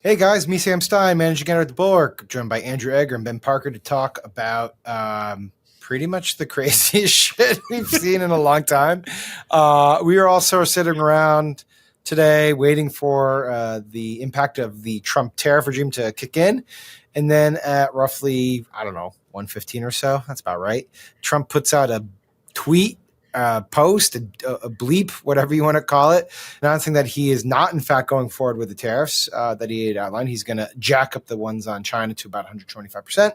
Hey guys, me Sam Stein, managing editor at the Bulwark, joined by Andrew Egger and Ben Parker to talk about pretty much the craziest shit we've seen in a long time. We are also sitting around today waiting for the impact of the Trump tariff regime to kick in. And then at roughly, I don't know, 1:15 or so, that's about right, Trump puts out a tweet, post, a bleep, whatever you want to call it, announcing that he is not, in fact, going forward with the tariffs that he had outlined. He's going to jack up the ones on China to about 125%.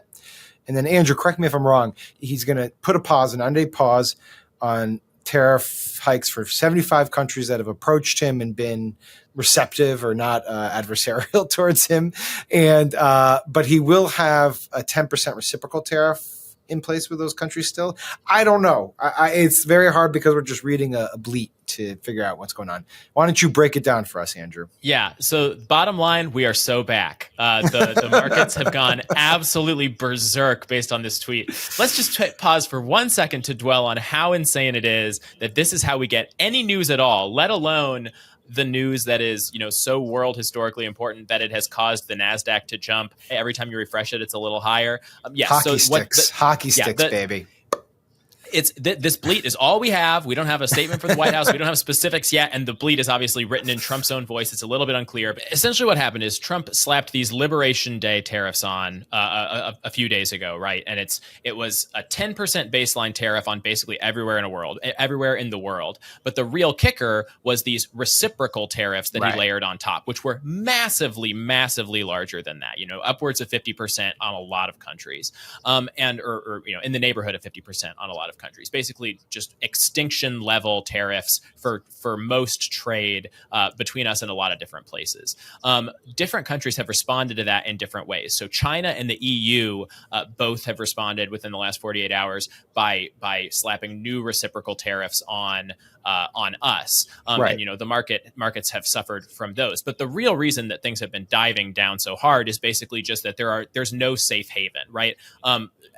And then, Andrew, correct me if I'm wrong, he's going to put a pause, a 9-day pause on tariff hikes for 75 countries that have approached him and been receptive or not adversarial towards him. And but he will have a 10% reciprocal tariff in place with those countries still. I don't know. It's very hard because we're just reading a bleat to figure out what's going on. Why don't you break it down for us, Andrew? Yeah. So bottom line, we are so back. The markets have gone absolutely berserk based on this tweet. Let's just pause for 1 second to dwell on how insane it is that this is how we get any news at all, let alone the news that is, so world historically important that it has caused the NASDAQ to jump. Every time you refresh it, it's a little higher. Hockey sticks, baby. This bleat is all we have. We don't have a statement for the White House. We don't have specifics yet. And the bleat is obviously written in Trump's own voice. It's a little bit unclear. But essentially what happened is Trump slapped these Liberation Day tariffs on a few days ago, right? And it was a 10% baseline tariff on basically everywhere in the world. But the real kicker was these reciprocal tariffs that he layered on top, which were massively, massively larger than that, upwards of 50% on a lot of countries, or in the neighborhood of 50% on a lot of countries, basically just extinction level tariffs for most trade between us and a lot of different places. Different countries have responded to that in different ways. So China and the EU both have responded within the last 48 hours by slapping new reciprocal tariffs on us. And the markets have suffered from those. But the real reason that things have been diving down so hard is basically just that there's no safe haven, right?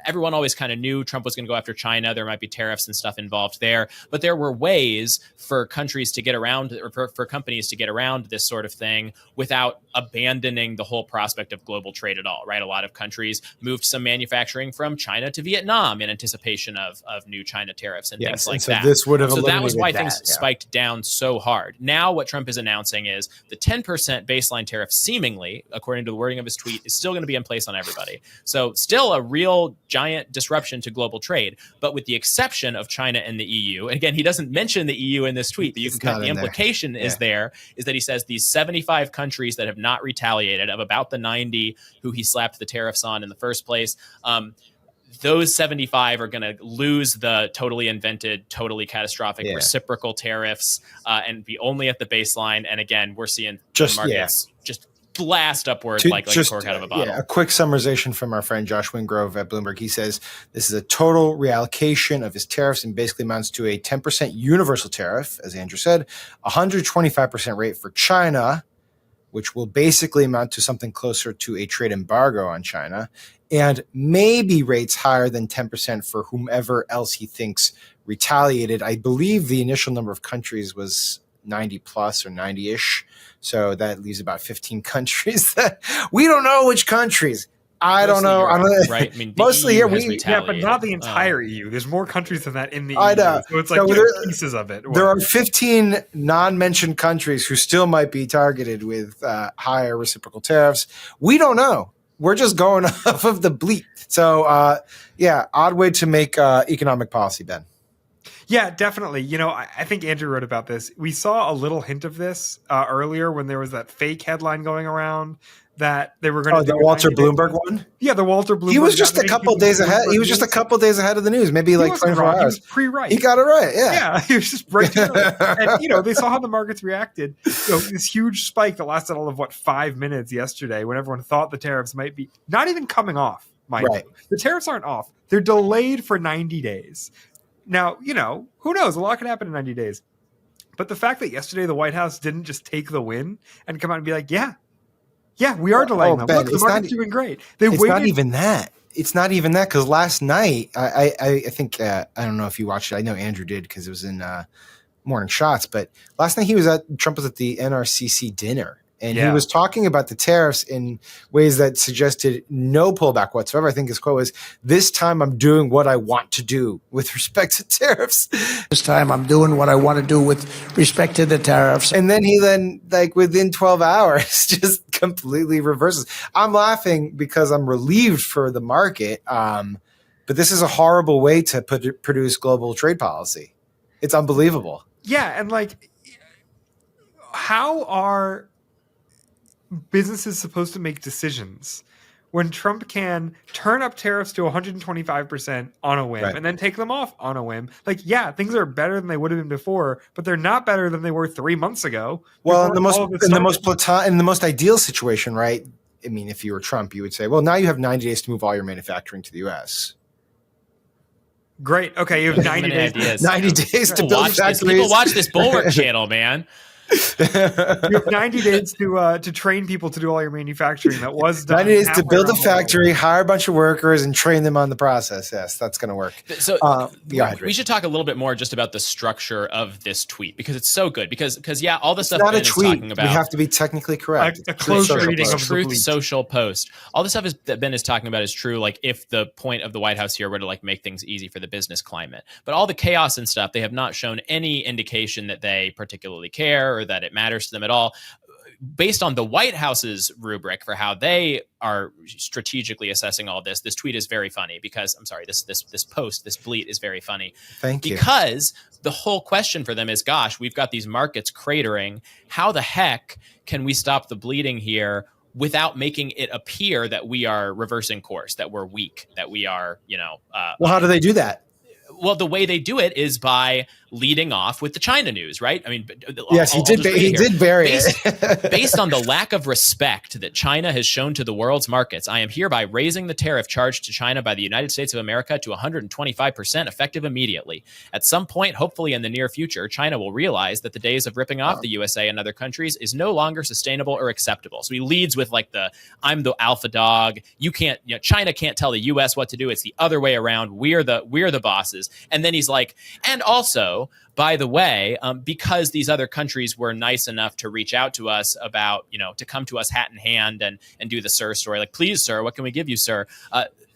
Everyone always kind of knew Trump was going to go after China. There might be tariffs and stuff involved there, but there were ways for countries to get around, or for companies to get around this sort of thing without abandoning the whole prospect of global trade at all, right? A lot of countries moved some manufacturing from China to Vietnam in anticipation of new China tariffs and things like that. This would have so that was why things spiked down so hard. Now what Trump is announcing is the 10% baseline tariff, seemingly, according to the wording of his tweet, is still going to be in place on everybody. So still a real giant disruption to global trade, but with the exception of China and the EU. And again, he doesn't mention the EU in this tweet, but you can cut the implication is that he says these 75 countries that have not retaliated, of about the 90 who he slapped the tariffs on in the first place, those 75 are going to lose the totally invented, totally catastrophic reciprocal tariffs and be only at the baseline. And again, we're seeing the markets just blast upward like a cork out of a bottle. A quick summarization from our friend Josh Wingrove at Bloomberg. He says this is a total reallocation of his tariffs and basically amounts to a 10% universal tariff, as Andrew said, 125% rate for China, which will basically amount to something closer to a trade embargo on China, and maybe rates higher than 10% for whomever else he thinks retaliated. I believe the initial number of countries was 90 plus or 90-ish. So that leaves about 15 countries that we don't know which countries. I don't know. Right? I mean, mostly here, but not the entire EU. There's more countries than that in the EU. I know. So it's like pieces of it. There are 15 non-mentioned countries who still might be targeted with higher reciprocal tariffs. We don't know. We're just going off of the bleat. So, odd way to make economic policy, Ben. Yeah, definitely. I think Andrew wrote about this. We saw a little hint of this earlier when there was that fake headline going around that they were going to do the Walter Bloomberg one? Yeah, the Walter Bloomberg. He was just a couple days ahead. He was just a couple days ahead of the news, maybe like 24 hours. He was pre-right. He got it right, yeah. Yeah, he was just right there. And, they saw how the markets reacted. This huge spike that lasted all of, 5 minutes yesterday when everyone thought the tariffs might be not even coming off, mind you. The tariffs aren't off. They're delayed for 90 days. Now, who knows? A lot can happen in 90 days. But the fact that yesterday the White House didn't just take the win and come out and be like, yeah, we are delaying them. Ben, look, the market's doing great. It's not even that. It's not even that, because last night, I think, I don't know if you watched it. I know Andrew did because it was in Morning Shots. But last night Trump was at the NRCC dinner. And he was talking about the tariffs in ways that suggested no pullback whatsoever. I think his quote was, "This time I'm doing what I want to do with respect to tariffs. This time I'm doing what I want to do with respect to the tariffs." And then he like within 12 hours, just completely reverses. I'm laughing because I'm relieved for the market. But this is a horrible way to produce global trade policy. It's unbelievable. Yeah. And like, how are businesses supposed to make decisions when Trump can turn up tariffs to 125% on a whim and then take them off on a whim? Like, yeah, things are better than they would have been before, but they're not better than they were 3 months ago. Well, in the most ideal situation, right? I mean, if you were Trump, you would say, well, now you have 90 days to move all your manufacturing to the U.S. Great. Okay, you have 90 days. 90 days to build factories. People watch this Bulwark channel, man. You have 90 days to train people to do all your manufacturing. That was done. 90 days to build a factory, hire a bunch of workers, and train them on the process. Yes, that's going to work. So we should talk a little bit more just about the structure of this tweet because it's so good. Because all the stuff Ben is talking about, we have to be technically correct. A close reading of Truth Social post. All the stuff that Ben is talking about is true. Like if the point of the White House here were to like make things easy for the business climate, but all the chaos and stuff, they have not shown any indication that they particularly care or that it matters to them at all. Based on the White House's rubric for how they are strategically assessing all this tweet is very funny because this post, this bleat is very funny. Thank you. Because the whole question for them is, gosh, we've got these markets cratering. How the heck can we stop the bleeding here without making it appear that we are reversing course, that we're weak, that we are, well, how do they do that? Well, the way they do it is by leading off with the China news, right? I mean, yes, he did bury it. Based on the lack of respect that China has shown to the world's markets, I am hereby raising the tariff charge to China by the United States of America to 125% effective immediately. At some point, hopefully in the near future, China will realize that the days of ripping off the USA and other countries is no longer sustainable or acceptable. So he leads with like I'm the alpha dog. China can't tell the US what to do. It's the other way around. We're the bosses. And then he's like, and also, by the way, because these other countries were nice enough to reach out to us about, to come to us hat in hand and do the sir story. Like, please, sir, what can we give you, sir?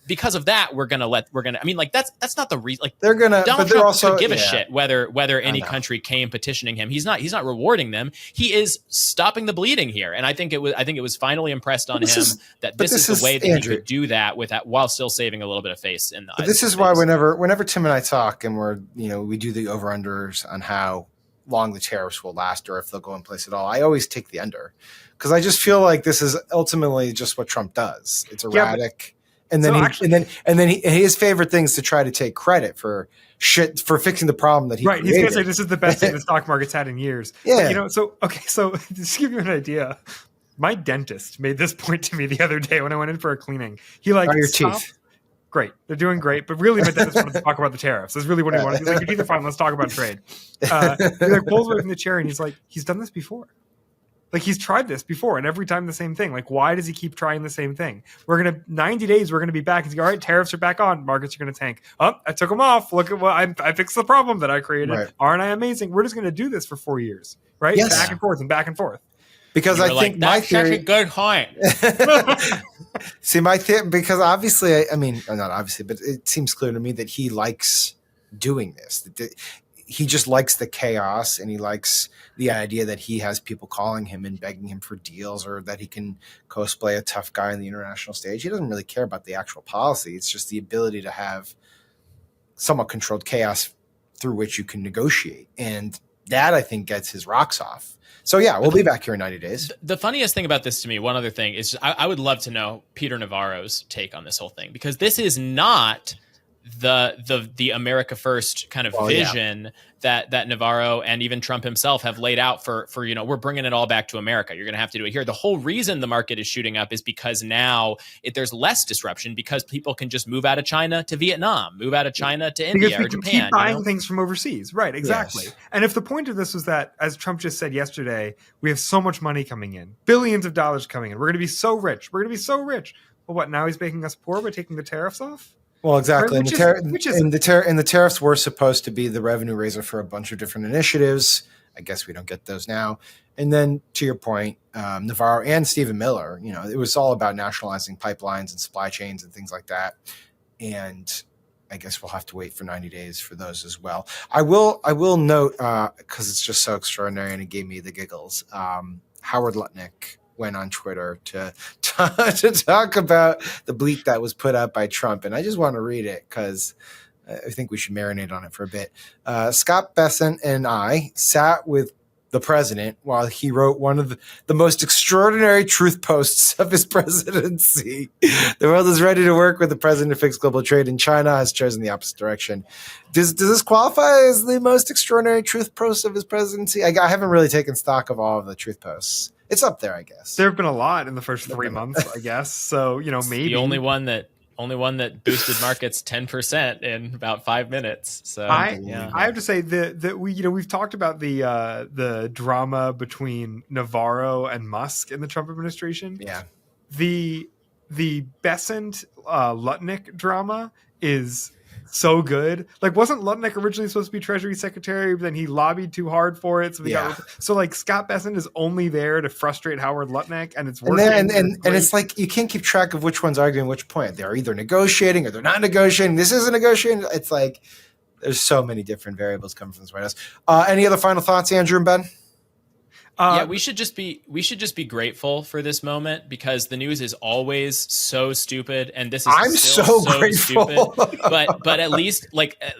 Because of that, that's not the reason. Like they're gonna, Donald but they're Trump also could give a shit whether any country came petitioning him. He's not rewarding them. He is stopping the bleeding here, and I think it was finally impressed on him that this is the way that he could do that while still saving a little bit of face in the. But this is why whenever Tim and I talk and we do the over unders on how long the tariffs will last or if they'll go in place at all, I always take the under because I just feel like this is ultimately just what Trump does. It's erratic. And then his favorite thing is to try to take credit for fixing the problem that he created. He's gonna say this is the best thing the stock market's had in years. Yeah. But, so just to give you an idea, my dentist made this point to me the other day when I went in for a cleaning. He like your teeth. Great, they're doing great, but really my dentist wanted to talk about the tariffs. That's really what he wanted. He's like, your teeth are fine. Let's talk about trade. He like pulls away from the chair and he's like, he's done this before. Like he's tried this before, and every time the same thing. Like, why does he keep trying the same thing? 90 days, we're gonna be back. He's like, all right, tariffs are back on. Markets are gonna tank. Oh, I took them off. Look at what I fixed the problem that I created. Right. Aren't I amazing? We're just gonna do this for 4 years, right? Yes. Back and forth and back and forth. Because I think my theory. That's such a good point. See, my theory, because obviously, not obviously, but it seems clear to me that he likes doing this. He just likes the chaos, and he likes the idea that he has people calling him and begging him for deals, or that he can cosplay a tough guy on the international stage. He doesn't really care about the actual policy. It's just the ability to have somewhat controlled chaos through which you can negotiate. And that, I think, gets his rocks off. So, yeah, we'll be back here in 90 days. The funniest thing about this to me, one other thing, is I would love to know Peter Navarro's take on this whole thing, because this is not the America First kind of vision that Navarro and even Trump himself have laid out for we're bringing it all back to America. You're going to have to do it here. The whole reason the market is shooting up is because now there's less disruption because people can just move out of China to Vietnam, move out of China to India or Japan. Keep buying things from overseas. Right, exactly. Yes. And if the point of this was that, as Trump just said yesterday, we have so much money coming in, billions of dollars coming in. We're going to be so rich. We're going to be so rich. Well, what, now he's making us poor by taking the tariffs off? Well, exactly. And the tariffs were supposed to be the revenue raiser for a bunch of different initiatives. I guess we don't get those now. And then to your point, Navarro and Stephen Miller, it was all about nationalizing pipelines and supply chains and things like that. And I guess we'll have to wait for 90 days for those as well. I will note, because it's just so extraordinary and it gave me the giggles. Howard Lutnick went on Twitter to talk about the bleat that was put up by Trump. And I just want to read it because I think we should marinate on it for a bit. Scott Bessent and I sat with the president while he wrote one of the most extraordinary truth posts of his presidency. The world is ready to work with the president to fix global trade, and China has chosen the opposite direction. Does this qualify as the most extraordinary truth post of his presidency? I haven't really taken stock of all of the truth posts. It's up there, I guess. There have been a lot in the first 3 months, I guess. So, maybe the only one that boosted markets 10% in about 5 minutes. So I have to say that we've talked about the drama between Navarro and Musk in the Trump administration. Yeah. The Bessent Lutnick drama is so good. Like, wasn't Lutnick originally supposed to be Treasury Secretary, but then he lobbied too hard for it? So like Scott Bessent is only there to frustrate Howard Lutnick, and it's working. And it's like you can't keep track of which one's arguing which point. They're either negotiating or they're not negotiating. This isn't negotiating. It's like there's so many different variables coming from this White House. Any other final thoughts, Andrew and Ben? We should just be grateful for this moment, because the news is always so stupid, and this is I'm so grateful. stupid. But at least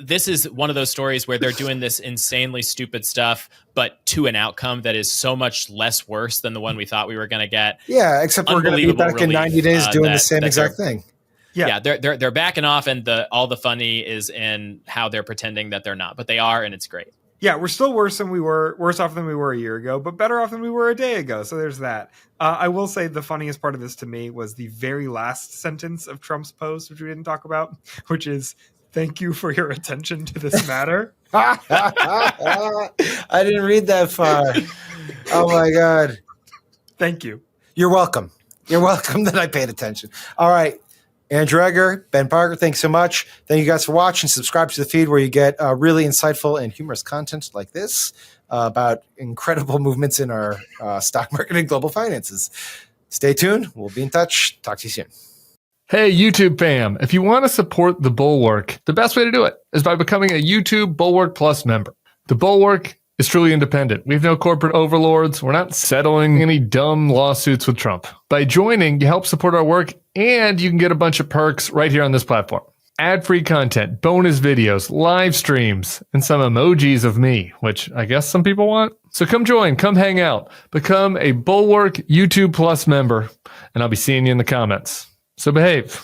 this is one of those stories where they're doing this insanely stupid stuff, but to an outcome that is so much less worse than the one we thought we were going to get. Yeah, except we're going to be back in 90 days doing the same exact thing. Yeah, they're backing off, and all the funny is in how they're pretending that they're not, but they are, and it's great. Yeah, we're still worse off than we were a year ago, but better off than we were a day ago. So there's that. I will say the funniest part of this to me was the very last sentence of Trump's post, which we didn't talk about, which is, "Thank you for your attention to this matter." I didn't read that far. Oh my God. Thank you. You're welcome. You're welcome that I paid attention. All right. Andrew Egger, Ben Parker, thanks so much. Thank you guys for watching. Subscribe to the feed where you get really insightful and humorous content like this about incredible movements in our stock market and global finances. Stay tuned. We'll be in touch. Talk to you soon. Hey, YouTube fam. If you want to support the Bulwark, the best way to do it is by becoming a YouTube Bulwark Plus member. The Bulwark is truly independent. We have no corporate overlords. We're not settling any dumb lawsuits with Trump. By joining, you help support our work, and you can get a bunch of perks right here on this platform. Ad-free content, bonus videos, live streams, and some emojis of me, which I guess some people want. So come join, come hang out, become a Bulwark YouTube Plus member, and I'll be seeing you in the comments. So behave.